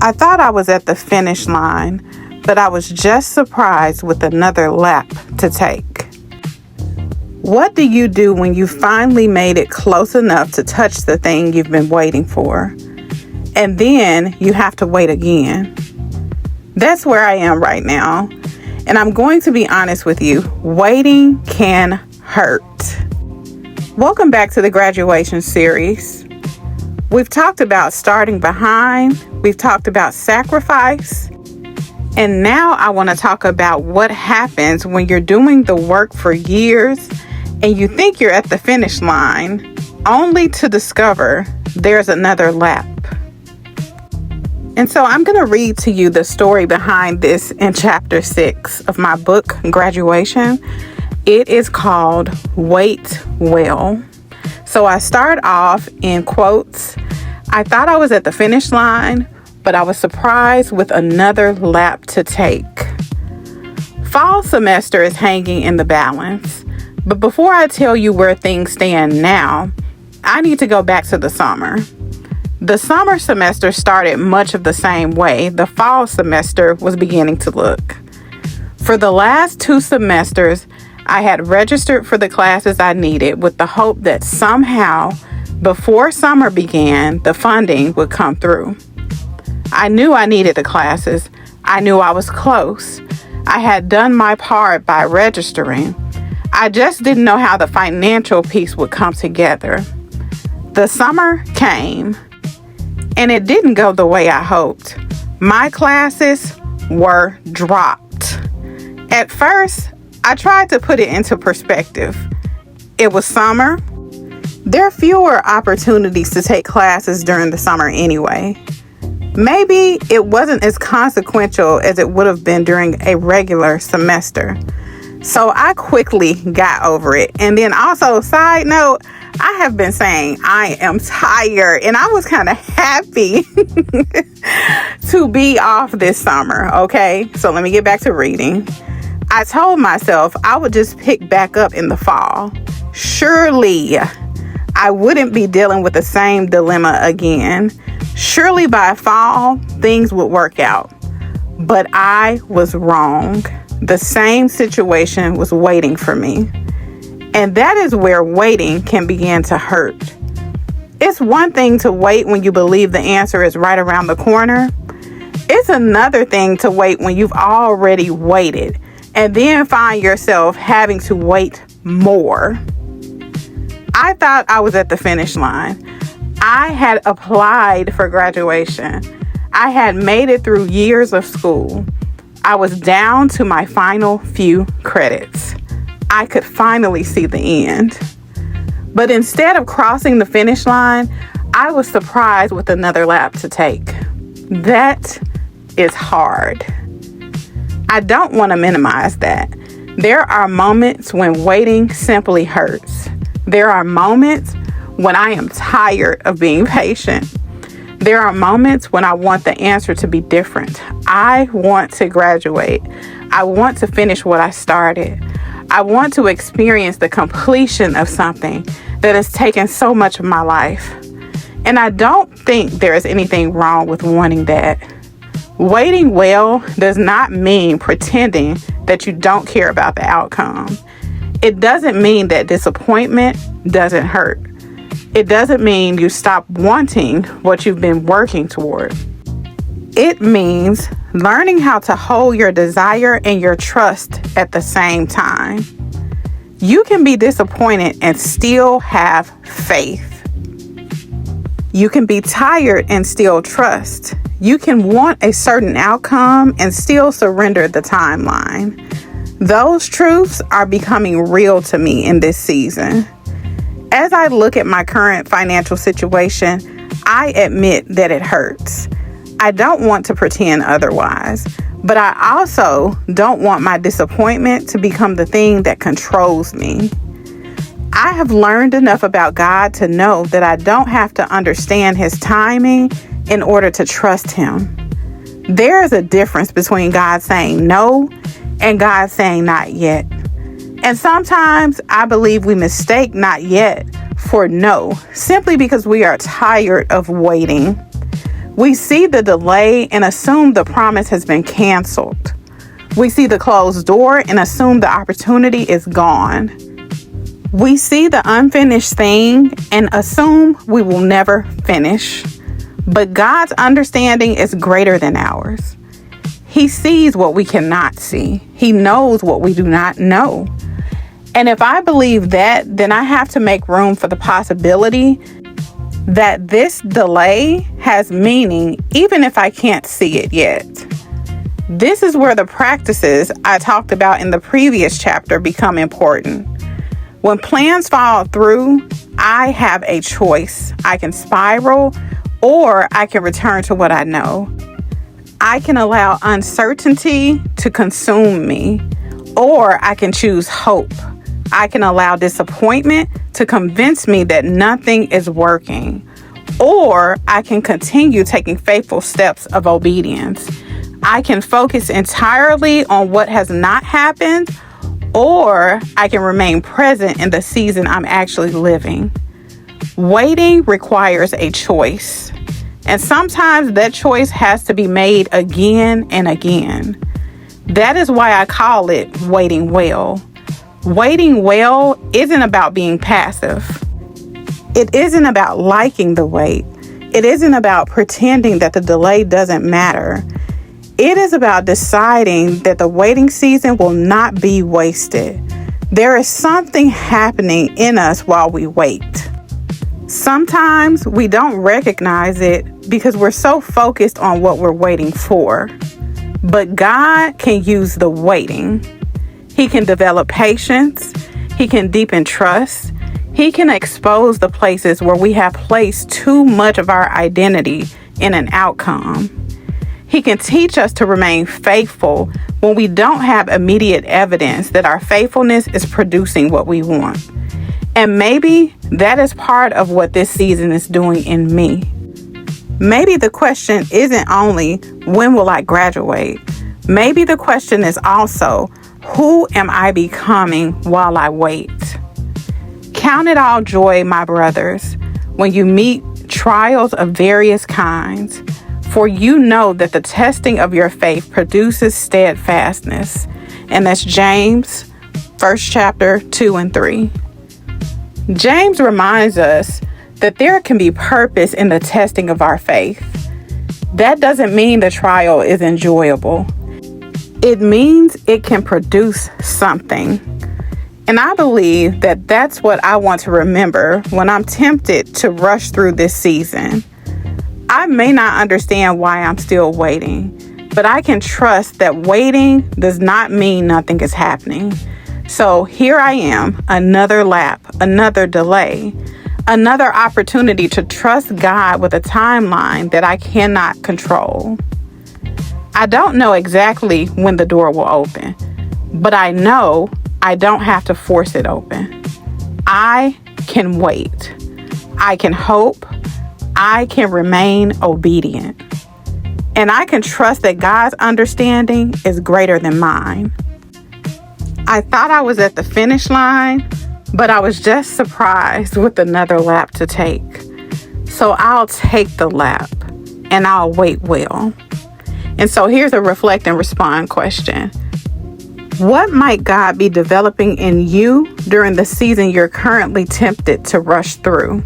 I thought I was at the finish line, but I was just surprised with another lap to take. What do you do when you finally made it close enough to touch the thing you've been waiting for? And then you have to wait again. That's where I am right now. And I'm going to be honest with you, waiting can hurt. Welcome back to the graduation series. We've talked about starting behind, we've talked about sacrifice, and now I want to talk about what happens when you're doing the work for years and you think you're at the finish line, only to discover there's another lap. And so I'm going to read to you the story behind this in chapter 6 of my book, Graduation. It is called Wait Well. So I start off in quotes. I thought I was at the finish line, but I was surprised with another lap to take. Fall semester is hanging in the balance. But before I tell you where things stand now, I need to go back to the summer. The summer semester started much of the same way the fall semester was beginning to look. For the last 2 semesters, I had registered for the classes I needed with the hope that somehow, before summer began, the funding would come through. I knew I needed the classes. I knew I was close. I had done my part by registering. I just didn't know how the financial piece would come together. The summer came, and it didn't go the way I hoped. My classes were dropped. At first, I tried to put it into perspective. It was summer. There are fewer opportunities to take classes during the summer anyway. Maybe it wasn't as consequential as it would have been during a regular semester. So I quickly got over it. And then also, side note, I have been saying I am tired, and I was kind of happy to be off this summer, okay? So let me get back to reading. I told myself I would just pick back up in the fall. Surely I wouldn't be dealing with the same dilemma again. Surely by fall, things would work out. But I was wrong. The same situation was waiting for me. And that is where waiting can begin to hurt. It's one thing to wait when you believe the answer is right around the corner. It's another thing to wait when you've already waited and then find yourself having to wait more. I thought I was at the finish line. I had applied for graduation. I had made it through years of school. I was down to my final few credits. I could finally see the end. But instead of crossing the finish line, I was surprised with another lap to take. That is hard. I don't want to minimize that. There are moments when waiting simply hurts. There are moments when I am tired of being patient. There are moments when I want the answer to be different. I want to graduate. I want to finish what I started. I want to experience the completion of something that has taken so much of my life. And I don't think there is anything wrong with wanting that. Waiting well does not mean pretending that you don't care about the outcome. It doesn't mean that disappointment doesn't hurt. It doesn't mean you stop wanting what you've been working toward. It means learning how to hold your desire and your trust at the same time. You can be disappointed and still have faith. You can be tired and still trust. You can want a certain outcome and still surrender the timeline. Those truths are becoming real to me in this season. As I look at my current financial situation, I admit that it hurts. I don't want to pretend otherwise, but I also don't want my disappointment to become the thing that controls me. I have learned enough about God to know that I don't have to understand His timing in order to trust Him. There is a difference between God saying no and God saying not yet. And sometimes I believe we mistake not yet for no, simply because we are tired of waiting. We see the delay and assume the promise has been canceled. We see the closed door and assume the opportunity is gone. We see the unfinished thing and assume we will never finish. But God's understanding is greater than ours. He sees what we cannot see. He knows what we do not know. And if I believe that, then I have to make room for the possibility that this delay has meaning, even if I can't see it yet. This is where the practices I talked about in the previous chapter become important. When plans fall through, I have a choice. I can spiral, or I can return to what I know. I can allow uncertainty to consume me, or I can choose hope. I can allow disappointment to convince me that nothing is working, or I can continue taking faithful steps of obedience. I can focus entirely on what has not happened, or I can remain present in the season I'm actually living. Waiting requires a choice. And sometimes that choice has to be made again and again. That is why I call it waiting well. Waiting well isn't about being passive. It isn't about liking the wait. It isn't about pretending that the delay doesn't matter. It is about deciding that the waiting season will not be wasted. There is something happening in us while we wait. Sometimes we don't recognize it because we're so focused on what we're waiting for. But God can use the waiting. He can develop patience. He can deepen trust. He can expose the places where we have placed too much of our identity in an outcome. He can teach us to remain faithful when we don't have immediate evidence that our faithfulness is producing what we want. And maybe that is part of what this season is doing in me. Maybe the question isn't only, when will I graduate? Maybe the question is also, who am I becoming while I wait? Count it all joy, my brothers, when you meet trials of various kinds, for you know that the testing of your faith produces steadfastness. And that's James, 1st chapter, 2 and 3. James reminds us that there can be purpose in the testing of our faith. That doesn't mean the trial is enjoyable. It means it can produce something. And I believe that that's what I want to remember when I'm tempted to rush through this season. I may not understand why I'm still waiting, but I can trust that waiting does not mean nothing is happening. So here I am, another lap, another delay, another opportunity to trust God with a timeline that I cannot control. I don't know exactly when the door will open, but I know I don't have to force it open. I can wait. I can hope. I can remain obedient. And I can trust that God's understanding is greater than mine. I thought I was at the finish line, but I was just surprised with another lap to take. So I'll take the lap and I'll wait well. And so here's a reflect and respond question. What might God be developing in you during the season you're currently tempted to rush through?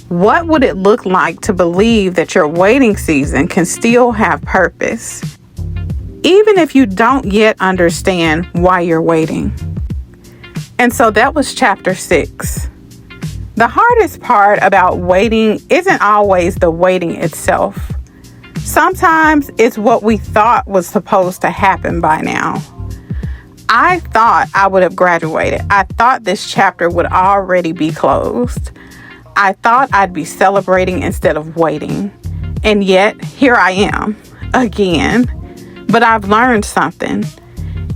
What would it look like to believe that your waiting season can still have purpose, even if you don't yet understand why you're waiting? And so that was chapter 6. The hardest part about waiting isn't always the waiting itself. Sometimes it's what we thought was supposed to happen by now. I thought I would have graduated. I thought this chapter would already be closed. I thought I'd be celebrating instead of waiting. And yet, here I am, again. But I've learned something.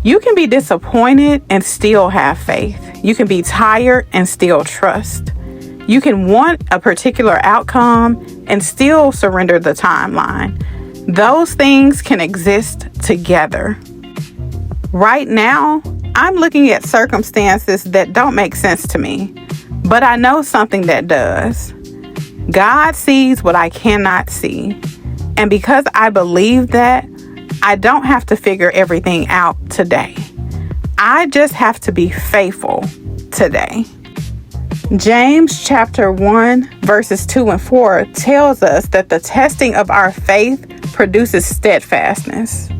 You can be disappointed and still have faith. You can be tired and still trust. You can want a particular outcome and still surrender the timeline. Those things can exist together. Right now, I'm looking at circumstances that don't make sense to me, but I know something that does. God sees what I cannot see. And because I believe that, I don't have to figure everything out today. I just have to be faithful today. James chapter 1 verses 2 and 4 tells us that the testing of our faith produces steadfastness.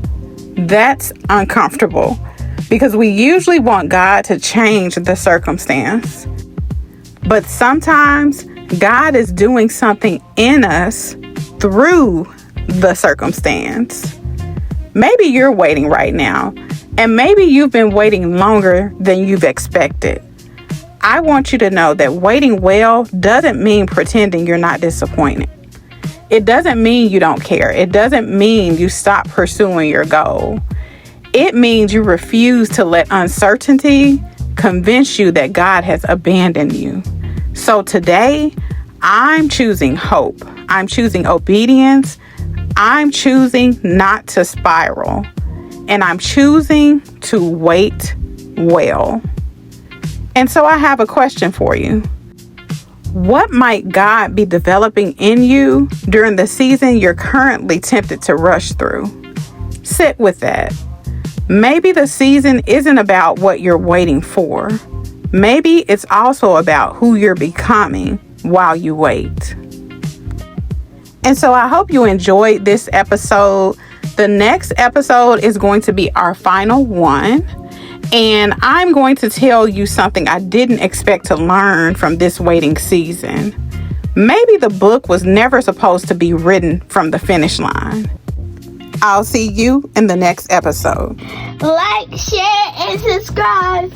That's uncomfortable because we usually want God to change the circumstance. But sometimes God is doing something in us through the circumstance. Maybe you're waiting right now, and maybe you've been waiting longer than you've expected. I want you to know that waiting well doesn't mean pretending you're not disappointed. It doesn't mean you don't care. It doesn't mean you stop pursuing your goal. It means you refuse to let uncertainty convince you that God has abandoned you. So today, I'm choosing hope. I'm choosing obedience. I'm choosing not to spiral. And I'm choosing to wait well. And so I have a question for you. What might God be developing in you during the season you're currently tempted to rush through? Sit with that. Maybe the season isn't about what you're waiting for. Maybe it's also about who you're becoming while you wait. And so I hope you enjoyed this episode. The next episode is going to be our final one. And I'm going to tell you something I didn't expect to learn from this waiting season. Maybe the book was never supposed to be written from the finish line. I'll see you in the next episode. Like, share, and subscribe.